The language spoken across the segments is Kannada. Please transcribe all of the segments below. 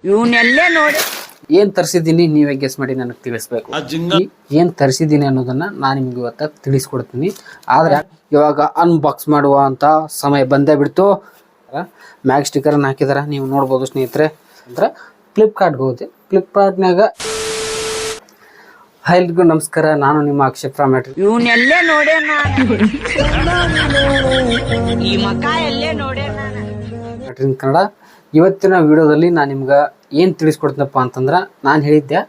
ಇವನ್ನೆಲ್ಲೇ ನೋಡಿ ಏನ್ ತರಿಸಿದ್ದೀನಿ ನೀವೇ ಗೆಸ್ ಮಾಡಿ ನನಗೆ ತಿಳಿಸ್ಬೇಕು. ಏನ್ ತರಿಸಿದ್ದೀನಿ ಅನ್ನೋದನ್ನ ನಾನು ನಿಮ್ಗೆ ಇವತ್ತ ತಿಳಿಸ್ಕೊಡ್ತೀನಿ. ಆದ್ರೆ ಇವಾಗ ಅನ್ಬಾಕ್ಸ್ ಮಾಡುವ ಅಂತ ಸಮಯ ಬಂದೇ ಬಿಡ್ತು. ಮ್ಯಾಗ್ ಸ್ಟಿಕರ್ ಹಾಕಿದಾರ, ನೀವು ನೋಡ್ಬೋದು ಸ್ನೇಹಿತರೆ. ಅಂದ್ರೆ ಫ್ಲಿಪ್ಕಾರ್ಟ್ಗೆ ಹೋದೆ. ಫ್ಲಿಪ್ಕಾರ್ಟ್ನಾಗ ಎಲ್ರಿಗೂ ನಮಸ್ಕಾರ, ನಾನು ನಿಮ್ಮ ಅಕ್ಷಯ್ ಫ್ರಮ್ ಇವನ್ನೆಲ್ಲೇ ನೋಡೇ ಈ ಮಕ ಎಲ್ಲೇ ನೋಡೇ ಕನ್ನಡ. ಇವತ್ತಿನ ವಿಡಿಯೋದಲ್ಲಿ ನಾನು ನಿಮ್ಗೆ ಏನು ತಿಳಿಸ್ಕೊಡ್ತೀನಪ್ಪ ಅಂತಂದ್ರೆ, ನಾನು ಹೇಳಿದ್ದೆ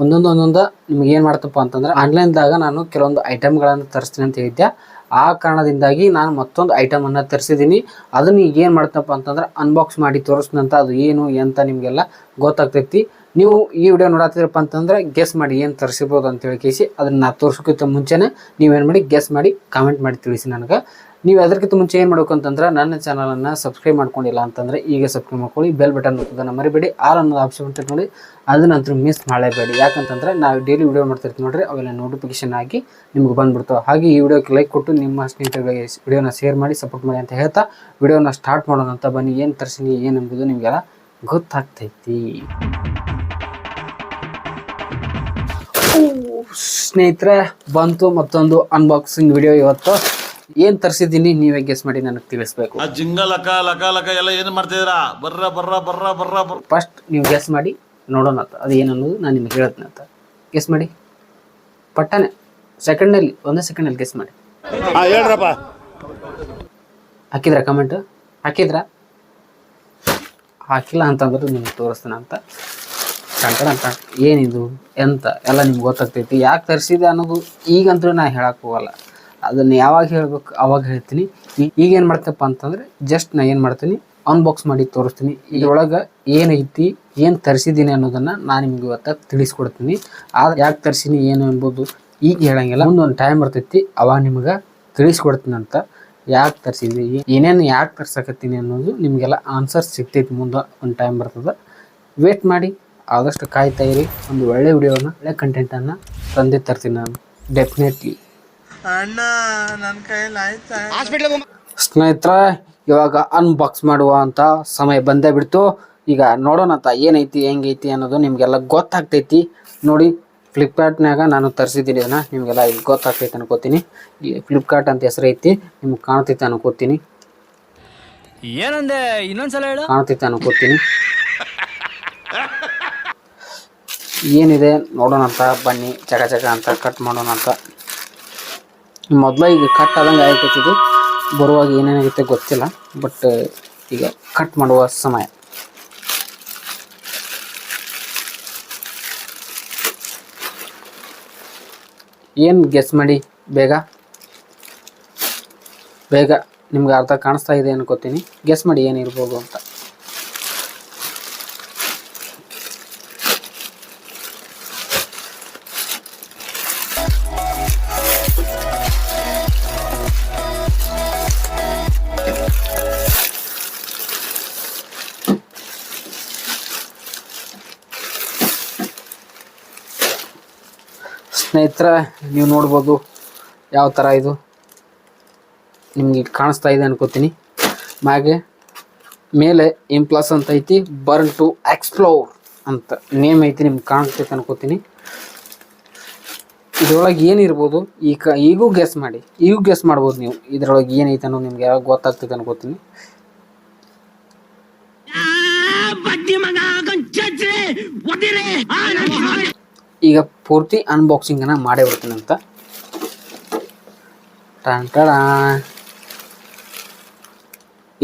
ಒಂದೊಂದು ನಿಮ್ಗೆ ಏನು ಮಾಡ್ತಪ್ಪ ಅಂತಂದ್ರೆ, ಆನ್ಲೈನ್ದಾಗ ನಾನು ಕೆಲವೊಂದು ಐಟಮ್ಗಳನ್ನು ತರಿಸ್ತೀನಿ ಅಂತ ಹೇಳಿದ್ದೆ. ಆ ಕಾರಣದಿಂದಾಗಿ ನಾನು ಮತ್ತೊಂದು ಐಟಮನ್ನು ತರಿಸಿದ್ದೀನಿ. ಅದನ್ನು ಈಗ ಏನು ಮಾಡ್ತಪ್ಪ ಅಂತಂದ್ರೆ ಅನ್ಬಾಕ್ಸ್ ಮಾಡಿ ತೋರಿಸ್ನಂತ ಅದು ಏನು ಎಂತ ನಿಮಗೆಲ್ಲ ಗೊತ್ತಾಗ್ತೈತಿ. ನೀವು ಈ ವಿಡಿಯೋ ನೋಡತ್ತಿದ್ರಪ್ಪ ಅಂತಂದ್ರೆ ಗೆಸ್ ಮಾಡಿ ಏನು ತರಿಸಿರ್ಬೋದು ಅಂತ ಹೇಳಿ ಅದನ್ನು ನಾ ತೋರಿಸೋಕ್ಕಿಂತ ಮುಂಚೆನೇ ನೀವೇನು ಮಾಡಿ ಗೆಸ್ ಮಾಡಿ ಕಾಮೆಂಟ್ ಮಾಡಿ ತಿಳಿಸಿ ನನಗೆ. ನೀವು ಅದಕ್ಕಿಂತ ಮುಂಚೆ ಏನು ಮಾಡಬೇಕು ಅಂತಂದ್ರೆ, ನನ್ನ ಚಾನಲನ್ನು ಸಬ್ಸ್ಕ್ರೈಬ್ ಮಾಡ್ಕೊಂಡಿಲ್ಲ ಅಂತಂದರೆ ಈಗ ಸಬ್ಸ್ಕ್ರೈಬ್ ಮಾಡ್ಕೊಳ್ಳಿ. ಬೆಲ್ ಬಟನ್ ಅದನ್ನು ಮರಿಬೇಡಿ. ಆಲ್ ಅನ್ನೋದು ಆಪ್ಷನ್ ಅಂತ ನೋಡಿ, ಅದನ್ನಂತೂ ಮಿಸ್ ಮಾಡಲೇಬೇಡಿ. ಯಾಕಂತಂದರೆ ನಾವು ಡೈಲಿ ವಿಡಿಯೋ ಮಾಡ್ತಿರ್ತೀವಿ ನೋಡ್ರಿ, ಅವೆಲ್ಲ ನೋಟಿಫಿಕೇಶನ್ ಆಗಿ ನಿಮ್ಗೆ ಬಂದುಬಿಡ್ತಾವೆ. ಹಾಗೆ ಈ ವಿಡಿಯೋಕ್ಕೆ ಲೈಕ್ ಕೊಟ್ಟು ನಿಮ್ಮ ಸ್ನೇಹಿತರಿಗೆ ವಿಡಿಯೋನ ಶೇರ್ ಮಾಡಿ ಸಪೋರ್ಟ್ ಮಾಡಿ ಅಂತ ಹೇಳ್ತಾ ವಿಡಿಯೋನ ಸ್ಟಾರ್ಟ್ ಮಾಡೋಣ ಅಂತ ಬನ್ನಿ. ಏನು ತರಿಸಿನಿ ಏನು ಎಂಬುದು ನಿಮಗೆಲ್ಲ ಗೊತ್ತಾಗ್ತೈತಿ. ಸ್ನೇಹಿತರೆ, ಬಂತು ಮತ್ತೊಂದು ಅನ್ಬಾಕ್ಸಿಂಗ್ ವಿಡಿಯೋ. ಇವತ್ತು ಏನ್ ತರಿಸಿದ್ದೀನಿ ನೀವೇ ಗೆಸ್ ಮಾಡಿ ನನಗೆ ತಿಳಿಸ್ಬೇಕು. ಎಲ್ಲ ಏನು ಮಾಡ್ತಿದ್ದೀರಾ? ಬರ್ರ ಫಸ್ಟ್ ನೀವು ಗೆಸ್ ಮಾಡಿ ನೋಡೋಣ ಅಂತ ಅದು ಏನನ್ನೋದು ನಾನು ನಿಮ್ಗೆ ಹೇಳ್ತೀನಿ ಅಂತ. ಗೆಸ್ ಮಾಡಿ ಪಟ್ಟನೆ ಸೆಕೆಂಡ್ನಲ್ಲಿ, ಒಂದೇ ಸೆಕೆಂಡಲ್ಲಿ ಗೆಸ್ ಮಾಡಿ. ಹೇಳ್ರಪ್ಪ. ಹಾಕಿದ್ರ ಕಮೆಂಟ್? ಹಾಕಿದ್ರ? ಹಾಕಿಲ್ಲ ಅಂತಂದ್ರೆ ನಿಮ್ಗೆ ತೋರಿಸ್ತೀನಿ ಅಂತ. ಅಂತ ಏನಿದು ಎಂತ ಎಲ್ಲ ನಿಮ್ಗೆ ಗೊತ್ತಾಗ್ತೈತಿ. ಯಾಕೆ ತರಿಸಿದೆ ಅನ್ನೋದು ಈಗಂತೂ ನಾ ಹೇಳಕ್ಕೆ ಹೋಗಲ್ಲ, ಅದನ್ನು ಯಾವಾಗ ಹೇಳ್ಬೇಕು ಅವಾಗ ಹೇಳ್ತೀನಿ. ಈಗ ಏನು ಮಾಡ್ತಪ್ಪ ಅಂತಂದರೆ, ಜಸ್ಟ್ ನಾ ಏನು ಮಾಡ್ತೀನಿ ಅನ್ಬಾಕ್ಸ್ ಮಾಡಿ ತೋರಿಸ್ತೀನಿ. ಇದರೊಳಗೆ ಏನೈತಿ, ಏನು ತರಿಸಿದ್ದೀನಿ ಅನ್ನೋದನ್ನು ನಾನು ನಿಮ್ಗೆ ಇವತ್ತು ತಿಳಿಸ್ಕೊಡ್ತೀನಿ. ಆದ್ರೆ ಯಾಕೆ ತರಿಸಿನಿ ಏನು ಎಂಬುದು ಈಗ ಹೇಳಂಗಿಲ್ಲ, ಮುಂದೊಂದು ಟೈಮ್ ಬರ್ತೈತಿ ಅವಾಗ ನಿಮ್ಗೆ ತಿಳಿಸ್ಕೊಡ್ತೀನಿ ಅಂತ. ಯಾಕೆ ತರಿಸಿದ್ವಿ, ಏನೇನು ಯಾಕೆ ತರ್ಸಕತ್ತೀನಿ ಅನ್ನೋದು ನಿಮಗೆಲ್ಲ ಆನ್ಸರ್ ಸಿಗ್ತೈತಿ. ಮುಂದೆ ಒಂದು ಟೈಮ್ ಬರ್ತದೆ, ವೇಟ್ ಮಾಡಿ. ಆದಷ್ಟು ಕಾಯ್ತಾ ಇರಿ. ಒಂದು ಒಳ್ಳೆ ವಿಡಿಯೋನ, ಒಳ್ಳೆ ಕಂಟೆಂಟನ್ನು ತಂದೆ ತರ್ತೀನಿ ನಾನು ಡೆಫಿನೆಟ್ಲಿ. ಸ್ನೇಹಿತರೆ, ಇವಾಗ ಅನ್ಬಾಕ್ಸ್ ಮಾಡುವ ಅಂತ ಸಮಯ ಬಂದೇ ಬಿಡ್ತು. ಈಗ ನೋಡೋಣ ಅಂತ ಏನೈತಿ ಹೆಂಗೈತಿ ಅನ್ನೋದು ನಿಮಗೆಲ್ಲ ಗೊತ್ತಾಗ್ತೈತಿ. ನೋಡಿ, ಫ್ಲಿಪ್ಕಾರ್ಟ್ನಾಗ ನಾನು ತರಿಸಿದ್ದೀನಿ. ಅದನ್ನು ನಿಮಗೆಲ್ಲ ಈಗ ಗೊತ್ತಾಗ್ತೈತೆ ಅನ್ಕೋತೀನಿ. ಈ ಫ್ಲಿಪ್ಕಾರ್ಟ್ ಅಂತ ಹೆಸರು ಐತಿ, ನಿಮ್ಗೆ ಕಾಣ್ತೈತೆ ಅನ್ಕೋತೀನಿ. ಏನಂದೆ ಇನ್ನೊಂದ್ಸಲ ಹೇಳು. ಕಾಣ್ತೈತೆ ಅನ್ಕೋತೀನಿ. ಏನಿದೆ ನೋಡೋಣ ಅಂತ ಬನ್ನಿ. ಚಕ ಅಂತ ಕಟ್ ಮಾಡೋಣ ಅಂತ. ಮೊದಲು ಈಗ ಕಟ್ ಆದಂಗೆ ಆಗೈತಿದ್ದು, ಬರುವಾಗ ಏನೇನಾಗುತ್ತೆ ಗೊತ್ತಿಲ್ಲ. ಬಟ್ ಈಗ ಕಟ್ ಮಾಡುವ ಸಮಯ. ಏನು ಗೆಸ್ ಮಾಡಿ ಬೇಗ ಬೇಗ. ನಿಮ್ಗೆ ಅರ್ಥ ಕಾಣಿಸ್ತಾ ಇದೆ ಅನ್ಕೋತೀನಿ. ಗೆಸ್ ಮಾಡಿ ಏನಿರ್ಬೋದು ಅಂತ. ಸ್ನೇಹಿತರೆ, ನೀವು ನೋಡ್ಬೋದು ಯಾವ ಥರ ಇದು ನಿಮಗೆ ಕಾಣಿಸ್ತಾ ಇದೆ ಅನ್ಕೋತೀನಿ. ಮೇಲೆ ಇಂಪ್ಲಸ್ ಅಂತ ಐತಿ, ಬರ್ನ್ ಟು ಎಕ್ಸ್ಪ್ಲೋರ್ ಅಂತ ನೇಮ್ ಐತಿ, ನಿಮ್ಗೆ ಕಾಣಿಸ್ತೈತೆ ಅನ್ಕೋತೀನಿ. ಇದ್ರೊಳಗೆ ಏನಿರ್ಬೋದು ಈಗೂ ಗೆಸ್ ಮಾಡಿ, ಈಗೂ ಗೆಸ್ ಮಾಡ್ಬೋದು ನೀವು. ಇದ್ರೊಳಗೆ ಏನೈತೆ ಅನ್ನೋದು ನಿಮ್ಗೆ ಯಾವಾಗ ಗೊತ್ತಾಗ್ತೈತೆ ಅನ್ಕೋತೀನಿ. ಈಗ ಪೂರ್ತಿ ಅನ್ಬಾಕ್ಸಿಂಗನ್ನು ಮಾಡೇ ಬಿಡ್ತೀನಿ ಅಂತ.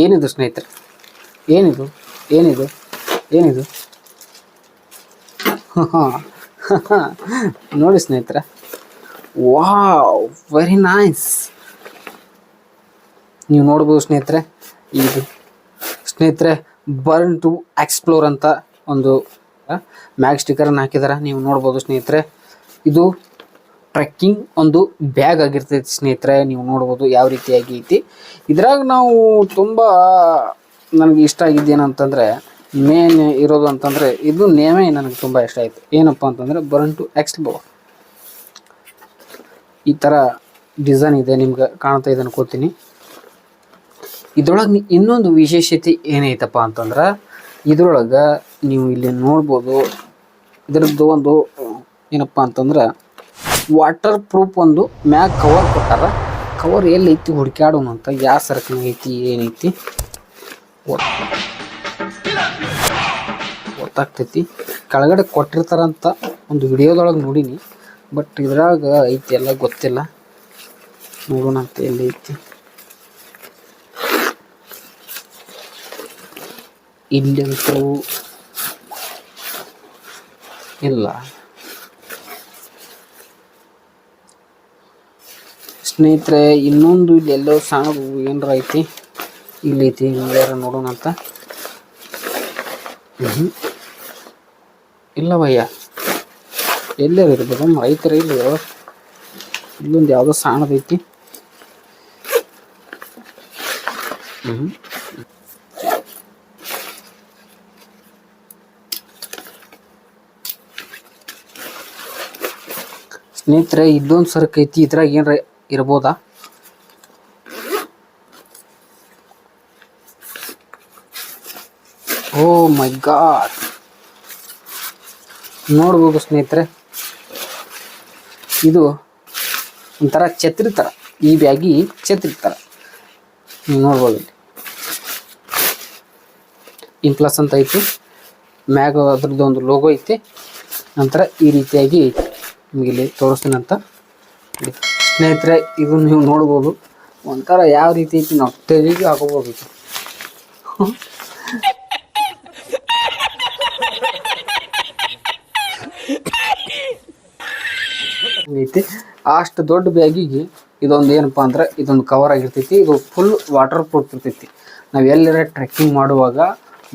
ಏನಿದು ಸ್ನೇಹಿತರೆ, ಏನಿದು ಏನಿದು ಏನಿದು ನೋಡಿ ಸ್ನೇಹಿತರೆ, ವಾವ್, ವೆರಿ ನೈಸ್. ನೀವು ನೋಡ್ಬೋದು ಸ್ನೇಹಿತರೆ, ಇದು ಸ್ನೇಹಿತರೆ ಬರ್ನ್ ಟು ಎಕ್ಸ್ಪ್ಲೋರ್ ಅಂತ ಒಂದು ಮ್ಯಾಗ್ ಸ್ಟಿಕರನ್ನು ಹಾಕಿದಾರೆ, ನೀವು ನೋಡ್ಬೋದು ಸ್ನೇಹಿತರೆ. ಇದು ಟ್ರೆಕ್ಕಿಂಗ್ ಒಂದು ಬ್ಯಾಗ್ ಆಗಿರ್ತೈತಿ ಸ್ನೇಹಿತರೆ. ನೀವು ನೋಡ್ಬೋದು ಯಾವ ರೀತಿಯಾಗಿ ಐತಿ. ಇದ್ರಾಗ ನಾವು ತುಂಬ ನನಗೆ ಇಷ್ಟ ಆಗಿದ್ದೇನಂತಂದರೆ, ಮೇನ್ ಇರೋದು ಅಂತಂದರೆ ಇದು ನೇಮೇ ನನಗೆ ತುಂಬ ಇಷ್ಟ ಆಯಿತು. ಏನಪ್ಪ ಅಂತಂದರೆ ಬರ್ನ್ ಟು ಎಕ್ಸ್ಪ್ಲೋರ್. ಈ ಥರ ಡಿಸೈನ್ ಇದೆ, ನಿಮ್ಗೆ ಕಾಣ್ತಾ ಇದೆ ಅನ್ಕೋತೀನಿ. ಇದ್ರೊಳಗೆ ಇನ್ನೊಂದು ವಿಶೇಷತೆ ಏನೈತಪ್ಪ ಅಂತಂದ್ರೆ, ಇದ್ರೊಳಗೆ ನೀವು ಇಲ್ಲಿ ನೋಡ್ಬೋದು. ಇದರದ್ದು ಒಂದು ಏನಪ್ಪ ಅಂತಂದ್ರೆ ವಾಟರ್ ಪ್ರೂಫ್ ಒಂದು ಮ್ಯಾಗ್ ಕವರ್ ಕೊಟ್ಟಾರ. ಕವರ್ ಎಲ್ಲಿ ಐತಿ ಹುಡುಕ್ಯಾಡೋಣ ಅಂತ, ಯಾವ ಸರಕಿನ ಐತಿ ಏನೈತಿ ಗೊತ್ತಾಗ್ತೈತಿ. ಕೆಳಗಡೆ ಕೊಟ್ಟಿರ್ತಾರಂತ ಒಂದು ವಿಡಿಯೋದೊಳಗೆ ನೋಡೀನಿ, ಬಟ್ ಇದ್ರಾಗ ಐತಿ ಎಲ್ಲ ಗೊತ್ತಿಲ್ಲ. ನೋಡೋಣ ಅಂತ ಎಲ್ಲಿ ಐತಿ. ಇಲ್ಲಂತೂ ಇಲ್ಲ. ಸ್ನೇಹಿತರೆ ಇನ್ನೊಂದು ಇಲ್ಲಿ ಎಲ್ಲೋ ಸಣ್ಣದು ಏನರ ಐತಿ, ಇಲ್ಲಿ ಐತಿ. ಯಾರು ನೋಡೋಣ ಅಂತ. ಇಲ್ಲ ಭಯ್ಯ, ಎಲ್ಲೇ ಇರ್ಬೋದು, ರೈತರ ಇಲ್ಲಿ ಇಲ್ಲೊಂದು ಯಾವುದೋ ಸಣ್ಣದೈತಿ. ಸ್ನೇಹಿತರೆ ಇಲ್ಲೊಂದು ಸರಕು ಐತಿ, ಇದ್ರಾಗ ಏನ್ರ ಇರ್ಬೋದಾ? ಓ ಮೈ ಗಾಡ್, ನೋಡ್ಬೋದು ಸ್ನೇಹಿತರೆ, ಇದು ಒಂಥರ ಛತ್ರಿ ಥರ. ಈ ಬ್ಯಾಗಿ ಛತ್ರಿ ಥರ ನೀವು ನೋಡ್ಬೋದು. ಇಲ್ಲಿ ಇನ್ಪ್ಲಸ್ ಅಂತ ಐತಿ, ಮ್ಯಾಗ ಅದ್ರದ್ದು ಒಂದು ಲೋಗೋ ಐತಿ. ನಂತರ ಈ ರೀತಿಯಾಗಿ ನಿಮಗೆ ಇಲ್ಲಿ ತೋರಿಸ್ತೀನಿ ಅಂತ ಸ್ನೇಹಿತರೆ. ಇದು ನೀವು ನೋಡ್ಬೋದು, ಒಂಥರ ಯಾವ ರೀತಿ ಐತಿ ನಾವು ತೆರಿಗೆ ಹಾಕೋಬೋದು. ಐತಿ ಅಷ್ಟು ದೊಡ್ಡ ಬ್ಯಾಗಿಗೆ ಇದೊಂದು ಏನಪ್ಪ ಅಂದ್ರೆ ಇದೊಂದು ಕವರ್ ಆಗಿರ್ತೈತಿ. ಇದು ಫುಲ್ ವಾಟರ್ ಪ್ರೂಫ್ ಇರ್ತೈತಿ. ನಾವು ಎಲ್ಲರ ಟ್ರೆಕ್ಕಿಂಗ್ ಮಾಡುವಾಗ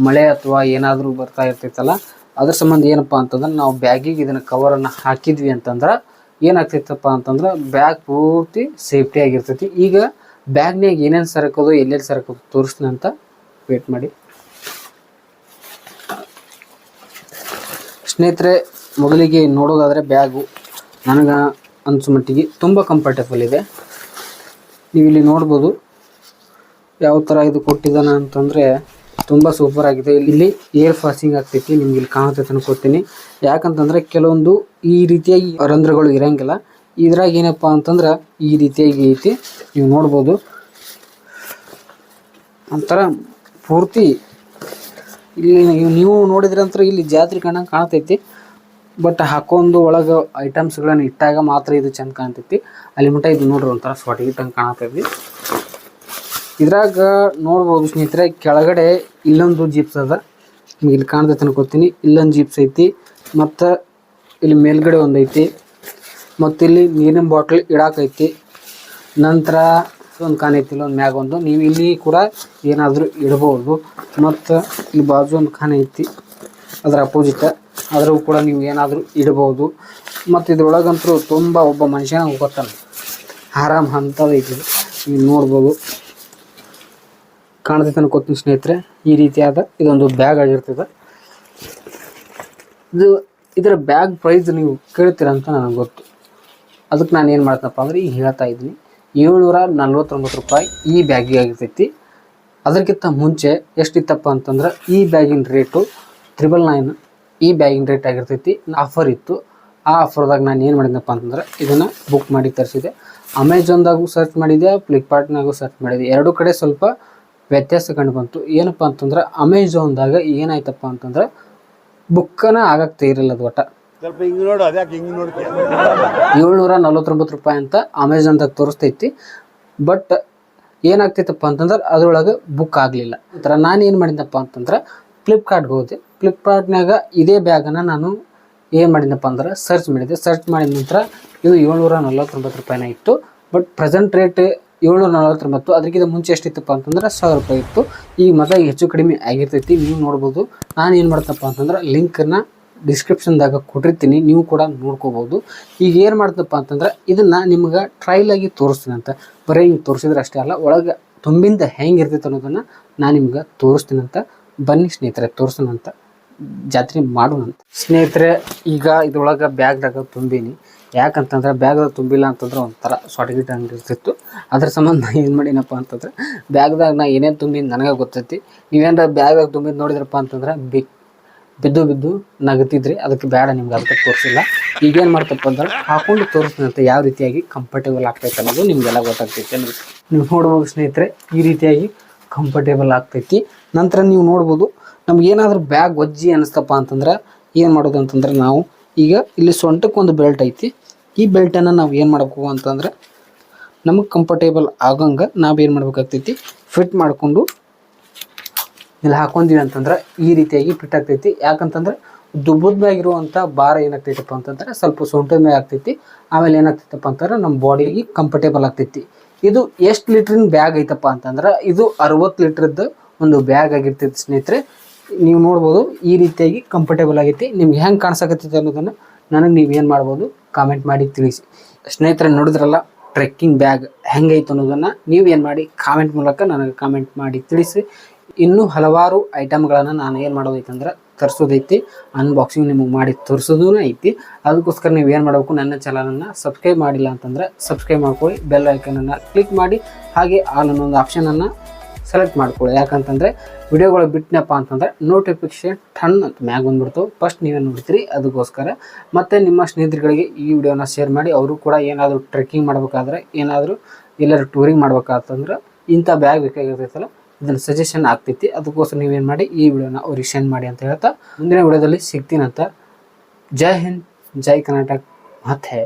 ಮಳೆ ಅಥವಾ ಏನಾದರೂ ಬರ್ತಾ ಇರ್ತೈತಲ್ಲ, ಅದ್ರ ಸಂಬಂಧ ಏನಪ್ಪ ಅಂತಂದ್ರೆ ನಾವು ಬ್ಯಾಗಿಗೆ ಇದನ್ನು ಕವರನ್ನು ಹಾಕಿದ್ವಿ ಅಂತಂದ್ರೆ ಏನಾಗ್ತೈತಪ್ಪ ಅಂತಂದ್ರೆ ಬ್ಯಾಗ್ ಪೂರ್ತಿ ಸೇಫ್ಟಿ ಆಗಿರ್ತೈತಿ. ಈಗ ಬ್ಯಾಗ್ನಾಗ ಏನೇನು ಸರಕೋದು ಎಲ್ಲೆಲ್ಲಿ ಸರಕೋದು ತೋರಿಸ್ತೀನಿ ಅಂತ ವೇಟ್ ಮಾಡಿ ಸ್ನೇಹಿತರೆ. ಮೊದಲಿಗೆ ನೋಡೋದಾದರೆ ಬ್ಯಾಗು ನನಗೆ ಅನಿಸೋ ಮಟ್ಟಿಗೆ ತುಂಬ ಕಂಫರ್ಟೇಬಲ್ ಇದೆ. ನೀವು ಇಲ್ಲಿ ನೋಡ್ಬೋದು ಯಾವ ಥರ ಇದು ಕೊಟ್ಟಿದ್ದಾನೆ ಅಂತಂದರೆ ತುಂಬ ಸೂಪರ್ ಆಗಿದೆ. ಇಲ್ಲಿ ಏರ್ ಪಾಸಿಂಗ್ ಆಗ್ತೈತಿ, ನಿಮ್ಗೆ ಇಲ್ಲಿ ಕಾಣುತ್ತೆ ಅನ್ಕೋತೀನಿ. ಯಾಕಂತಂದರೆ ಕೆಲವೊಂದು ಈ ರೀತಿಯಾಗಿ ರಂಧ್ರಗಳು ಇರೋಂಗಿಲ್ಲ. ಇದ್ರಾಗ ಏನಪ್ಪ ಅಂತಂದ್ರೆ ಈ ರೀತಿಯಾಗಿ ಐತಿ, ನೀವು ನೋಡ್ಬೋದು. ಒಂಥರ ಪೂರ್ತಿ ಇಲ್ಲಿ ನೀವು ನೋಡಿದ್ರೆ ಅಂತ ಇಲ್ಲಿ ಜಾತ್ರೆ ಕಂಡಂಗೆ ಕಾಣ್ತೈತಿ. ಬಟ್ ಹಾಕೊಂಡು ಒಳಗೆ ಐಟಮ್ಸ್ಗಳನ್ನು ಇಟ್ಟಾಗ ಮಾತ್ರ ಇದು ಚೆಂದ ಕಾಣ್ತೈತಿ. ಅಲ್ಲಿ ಮಟ್ಟ ಇದು ನೋಡ್ರಿ ಒಂಥರ ಸ್ವಟಿಗಿಟ್ಟಂಗೆ ಕಾಣ್ತೈತಿ. ಇದ್ರಾಗ ನೋಡ್ಬೋದು ಸ್ನೇಹಿತರೆ, ಕೆಳಗಡೆ ಇಲ್ಲೊಂದು ಜೀಪ್ಸ್ ಅದ, ನಿಮ್ಗೆ ಇಲ್ಲಿ ಕಾಣ್ತೈತೆ ಅನ್ಕೋತೀನಿ. ಇಲ್ಲೊಂದು ಜೀಪ್ಸ್ ಐತಿ, ಮತ್ತು ಇಲ್ಲಿ ಮೇಲ್ಗಡೆ ಒಂದು ಐತಿ, ಮತ್ತು ಇಲ್ಲಿ ನೀರಿನ ಬಾಟ್ಲ್ ಇಡಾಕೈತಿ. ನಂತರ ಒಂದು ಖಾನೆ ಐತಿ, ಇಲ್ಲೊಂದು ಮ್ಯಾಗ ಒಂದು, ನೀವು ಇಲ್ಲಿ ಕೂಡ ಏನಾದರೂ ಇಡ್ಬೋದು. ಮತ್ತು ಇಲ್ಲಿ ಬಾಜು ಒಂದು ಖಾನೆ ಐತಿ, ಅದರ ಅಪೋಸಿಟ್, ಅದ್ರೂ ಕೂಡ ನೀವು ಏನಾದರೂ ಇಡ್ಬೋದು. ಮತ್ತು ಇದ್ರೊಳಗಂತೂ ತುಂಬ ಒಬ್ಬ ಮನುಷ್ಯನ ಹೋಗ್ತಾನೆ ಆರಾಮ್ ಅಂಥದೈತಿ. ನೀವು ನೋಡ್ಬೋದು, ಕಾಣ್ತೈತೆ ಅನ್ಕೋತೀನಿ ಸ್ನೇಹಿತರೆ. ಈ ರೀತಿಯಾದ ಇದೊಂದು ಬ್ಯಾಗ್ ಆಗಿರ್ತದೆ. ಇದರ ಬ್ಯಾಗ್ ಪ್ರೈಸ್ ನೀವು ಕೇಳ್ತೀರ ಅಂತ ನನಗೆ ಗೊತ್ತು. ಅದಕ್ಕೆ ನಾನು ಏನು ಮಾಡ್ತಪ್ಪ ಅಂದರೆ ಈಗ ಹೇಳ್ತಾ ಇದ್ದೀನಿ, 749 ರೂಪಾಯಿ ಈ ಬ್ಯಾಗಿಗೆ ಆಗಿರ್ತೈತಿ. ಅದಕ್ಕಿಂತ ಮುಂಚೆ ಎಷ್ಟಿತ್ತಪ್ಪ ಅಂತಂದ್ರೆ ಈ ಬ್ಯಾಗಿನ ರೇಟು 999 ಈ ಬ್ಯಾಗಿನ ರೇಟ್ ಆಗಿರ್ತೈತಿ. ಆಫರ್ ಇತ್ತು. ಆ ಆಫರ್ದಾಗ ನಾನು ಏನು ಮಾಡಿದ್ನಪ್ಪ ಅಂತಂದ್ರೆ ಇದನ್ನು ಬುಕ್ ಮಾಡಿ ತರಿಸಿದೆ. ಅಮೆಝಾನ್ದಾಗೂ ಸರ್ಚ್ ಮಾಡಿದೆ, ಫ್ಲಿಪ್ಕಾರ್ಟ್ನಾಗೂ ಸರ್ಚ್ ಮಾಡಿದೆ. ಎರಡೂ ಕಡೆ ಸ್ವಲ್ಪ ವ್ಯತ್ಯಾಸ ಕಂಡು ಬಂತು. ಏನಪ್ಪ ಅಂತಂದ್ರೆ ಅಮೆಝಾನ್ದಾಗ ಏನಾಯ್ತಪ್ಪ ಅಂತಂದ್ರೆ ಬುಕ್ಕನ ಆಗಕ್ಕೆ ಇರಲ್ಲ ಅದು ಒಟ್ಟ. ಸ್ವಲ್ಪ ಹಿಂಗೆ ನೋಡು, ಅದ್ಯಾಕೆ ಹಿಂಗೆ ನೋಡ್ತೀಯ? 749 ರೂಪಾಯಿ ಅಂತ ಅಮೆಝಾನ್ದಾಗ ತೋರಿಸ್ತೈತಿ. ಬಟ್ ಏನಾಗ್ತೈತಪ್ಪ ಅಂತಂದ್ರೆ ಅದರೊಳಗೆ ಬುಕ್ ಆಗಲಿಲ್ಲ. ಈ ಥರ ನಾನು ಏನು ಮಾಡಿದ್ದಪ್ಪ ಅಂತಂದ್ರೆ ಫ್ಲಿಪ್ಕಾರ್ಟ್ಗೆ ಹೋದೆ. ಫ್ಲಿಪ್ಕಾರ್ಟ್ನಾಗ ಇದೇ ಬ್ಯಾಗನ್ನು ನಾನು ಏನು ಮಾಡಿದ್ದಪ್ಪ ಅಂದ್ರೆ ಸರ್ಚ್ ಮಾಡಿದೆ. ಸರ್ಚ್ ಮಾಡಿದ ನಂತರ ಇದು 749 ರೂಪಾಯಿನ ಇತ್ತು. But present rate 749. ಅದಕ್ಕಿಂತ ಮುಂಚೆ ಎಷ್ಟಿತ್ತಪ್ಪ ಅಂತಂದ್ರೆ 1000 ರೂಪಾಯಿ ಇತ್ತು. ಈಗ ಮತ್ತೆ ಹೆಚ್ಚು ಕಡಿಮೆ ಆಗಿರ್ತೈತಿ, ನೀವು ನೋಡ್ಬೋದು. ನಾನು ಏನು ಮಾಡ್ತಪ್ಪ ಅಂತಂದ್ರೆ ಲಿಂಕನ್ನು ಡಿಸ್ಕ್ರಿಪ್ಷನ್ದಾಗ ಕೊಟ್ಟಿರ್ತೀನಿ, ನೀವು ಕೂಡ ನೋಡ್ಕೋಬೋದು. ಈಗ ಏನು ಮಾಡ್ತಪ್ಪ ಅಂತಂದ್ರೆ ಇದನ್ನು ನಿಮ್ಗೆ ಟ್ರೈಲಾಗಿ ತೋರಿಸ್ತೀನಿ ಅಂತ. ಬರೀ ಹಿಂಗೆ ತೋರಿಸಿದ್ರೆ ಅಷ್ಟೇ ಅಲ್ಲ, ಒಳಗೆ ತುಂಬಿಂದ ಹೆಂಗೆ ಇರ್ತೈತೆ ಅನ್ನೋದನ್ನು ನಾನು ನಿಮ್ಗೆ ತೋರಿಸ್ತೀನಿ ಅಂತ. ಬನ್ನಿ ಸ್ನೇಹಿತರೆ, ತೋರಿಸೋಣ ಅಂತ, ಜಾತ್ರೆ ಮಾಡೋಣ ಅಂತ. ಸ್ನೇಹಿತರೆ, ಈಗ ಇದ್ರೊಳಗೆ ಬ್ಯಾಗ್ದಾಗ ತುಂಬಿನಿ. ಯಾಕಂತಂದ್ರೆ ಬ್ಯಾಗ್ದಾಗ ತುಂಬಿಲ್ಲ ಅಂತಂದ್ರೆ ಒಂಥರ ಸೊಟಗಿಟ್ಟು ಹಂಗಿರ್ತಿತ್ತು. ಅದ್ರ ಸಂಬಂಧ ನಾನು ಏನು ಮಾಡೀನಪ್ಪ ಅಂತಂದ್ರೆ ಬ್ಯಾಗ್ದಾಗ ನಾ ಏನೇನು ತುಂಬಿದ್ದು ನನಗೆ ಗೊತ್ತೈತಿ. ನೀವೇನಾರ ಬ್ಯಾಗ್ದಾಗ ತುಂಬಿದ್ದು ನೋಡಿದ್ರಪ್ಪ ಅಂತಂದ್ರೆ ಬಿದ್ದು ನಗತಿದ್ರಿ, ಅದಕ್ಕೆ ಬೇಡ ನಿಮ್ಗೆ ಅದಕ್ಕೆ ತೋರಿಸಿಲ್ಲ. ಈಗೇನು ಮಾಡ್ತಪ್ಪ ಅಂದ್ರೆ ಹಾಕೊಂಡು ತೋರಿಸ್ದಂತೆ ಯಾವ ರೀತಿಯಾಗಿ ಕಂಫರ್ಟೇಬಲ್ ಆಗ್ತೈತೆ ಅನ್ನೋದು ನಿಮಗೆಲ್ಲ ಗೊತ್ತಾಗ್ತೈತಿ ಅನ್ನೋದು. ನೀವು ನೋಡ್ಬೋದು ಸ್ನೇಹಿತರೆ, ಈ ರೀತಿಯಾಗಿ ಕಂಫರ್ಟೇಬಲ್ ಆಗ್ತೈತಿ. ನಂತರ ನೀವು ನೋಡ್ಬೋದು ನಮ್ಗೆ ಏನಾದರೂ ಬ್ಯಾಗ್ ಒಜ್ಜಿ ಅನ್ನಿಸ್ತಪ್ಪ ಅಂತಂದ್ರೆ ಏನು ಮಾಡೋದು ಅಂತಂದ್ರೆ, ನಾವು ಈಗ ಇಲ್ಲಿ ಸೊಂಟಕ್ಕೆ ಒಂದು ಬೆಲ್ಟ್ ಐತಿ. ಈ ಬೆಲ್ಟನ್ನು ನಾವು ಏನು ಮಾಡಬೇಕು ಅಂತಂದ್ರೆ ನಮಗೆ ಕಂಫರ್ಟೇಬಲ್ ಆಗಂಗೆ ನಾವೇನು ಮಾಡ್ಬೇಕಾಗ್ತೈತಿ, ಫಿಟ್ ಮಾಡಿಕೊಂಡು ಇಲ್ಲಿ ಹಾಕೊಂಡ್ವಿ ಅಂತಂದ್ರೆ ಈ ರೀತಿಯಾಗಿ ಫಿಟ್ ಆಗ್ತೈತಿ. ಯಾಕಂತಂದ್ರೆ ದುಬ್ಬದ್ದಾಗಿರುವಂಥ ಭಾರ ಏನಾಗ್ತೈತಪ್ಪ ಅಂತಂದ್ರೆ ಸ್ವಲ್ಪ ಸೊಂಟದ ಮೇಲೆ ಆಗ್ತೈತಿ. ಆಮೇಲೆ ಏನಾಗ್ತೈತಪ್ಪ ಅಂತಂದ್ರೆ ನಮ್ಮ ಬಾಡಿಗೆ ಕಂಫರ್ಟೇಬಲ್ ಆಗ್ತೈತಿ. ಇದು ಎಷ್ಟು ಲೀಟ್ರಿನ ಬ್ಯಾಗ್ ಐತಪ್ಪ ಅಂತಂದ್ರೆ ಇದು 60 ಲೀಟ್ರದ್ದು ಒಂದು ಬ್ಯಾಗ್ ಆಗಿರ್ತೈತಿ ಸ್ನೇಹಿತರೆ. ನೀವು ನೋಡ್ಬೋದು ಈ ರೀತಿಯಾಗಿ ಕಂಫರ್ಟೇಬಲ್ ಆಗೈತಿ. ನಿಮ್ಗೆ ಹೆಂಗೆ ಕಾಣಿಸಕತ್ತೈತಿ ಅನ್ನೋದನ್ನು ನನಗೆ ನೀವೇನು ಮಾಡ್ಬೋದು ಕಾಮೆಂಟ್ ಮಾಡಿ ತಿಳಿಸಿ ಸ್ನೇಹಿತರೆ. ನೋಡಿದ್ರಲ್ಲ ಟ್ರೆಕ್ಕಿಂಗ್ ಬ್ಯಾಗ್ ಹೆಂಗೈತೆ ಅನ್ನೋದನ್ನು ನೀವೇನು ಮಾಡಿ ಕಾಮೆಂಟ್ ಮೂಲಕ ನನಗೆ ಕಾಮೆಂಟ್ ಮಾಡಿ ತಿಳಿಸಿ. ಇನ್ನೂ ಹಲವಾರು ಐಟಮ್ಗಳನ್ನು ನಾನು ಏನು ಮಾಡೋದೈತಂದ್ರೆ ತರಿಸೋದೈತಿ, ಅನ್ಬಾಕ್ಸಿಂಗ್ ನಿಮಗೆ ಮಾಡಿ ತೋರಿಸೋದೂ ಐತಿ. ಅದಕ್ಕೋಸ್ಕರ ನೀವು ಏನು ಮಾಡಬೇಕು, ನನ್ನ ಚಾನಲನ್ನು ಸಬ್ಸ್ಕ್ರೈಬ್ ಮಾಡಿಲ್ಲ ಅಂತಂದರೆ ಸಬ್ಸ್ಕ್ರೈಬ್ ಮಾಡ್ಕೊಳ್ಳಿ, ಬೆಲ್ ಐಕನನ್ನು ಕ್ಲಿಕ್ ಮಾಡಿ, ಹಾಗೆ ಆಲ್ ಅನ್ನೊಂದು ಆಪ್ಷನನ್ನು ಸೆಲೆಕ್ಟ್ ಮಾಡ್ಕೊಳ್ಳಿ. ಯಾಕಂತಂದರೆ ವಿಡಿಯೋಗಳು ಬಿಟ್ಟನಪ್ಪ ಅಂತಂದರೆ ನೋಟಿಫಿಕೇಶನ್ ಟನ್ ಅಂತ ಮ್ಯಾಗ ಬಂದ್ಬಿಡ್ತಾವೆ, ಫಸ್ಟ್ ನೀವೇ ನೋಡ್ತೀರಿ. ಅದಕ್ಕೋಸ್ಕರ ಮತ್ತು ನಿಮ್ಮ ಸ್ನೇಹಿತರುಗಳಿಗೆ ಈ ವಿಡಿಯೋನ ಶೇರ್ ಮಾಡಿ. ಅವರು ಕೂಡ ಏನಾದರೂ ಟ್ರೆಕ್ಕಿಂಗ್ ಮಾಡ್ಬೇಕಾದ್ರೆ, ಏನಾದರೂ ಎಲ್ಲರೂ ಟೂರಿಂಗ್ ಮಾಡ್ಬೇಕಾತಂದ್ರೆ ಇಂಥ ಬ್ಯಾಗ್ ಬೇಕಾಗಿರ್ತೈತಲ್ಲ, ಇದನ್ನು ಸಜೆಷನ್ ಆಗ್ತೈತಿ. ಅದಕ್ಕೋಸ್ಕರ ನೀವೇನು ಮಾಡಿ ಈ ವಿಡಿಯೋನ ಅವ್ರಿಗೆ ಸೆಂಡ್ ಮಾಡಿ ಅಂತ ಹೇಳ್ತಾ ಮುಂದಿನ ವಿಡಿಯೋದಲ್ಲಿ ಸಿಗ್ತೀನಂತ. ಜೈ ಹಿಂದ್, ಜೈ ಕರ್ನಾಟಕ, ಮತ್ತೆ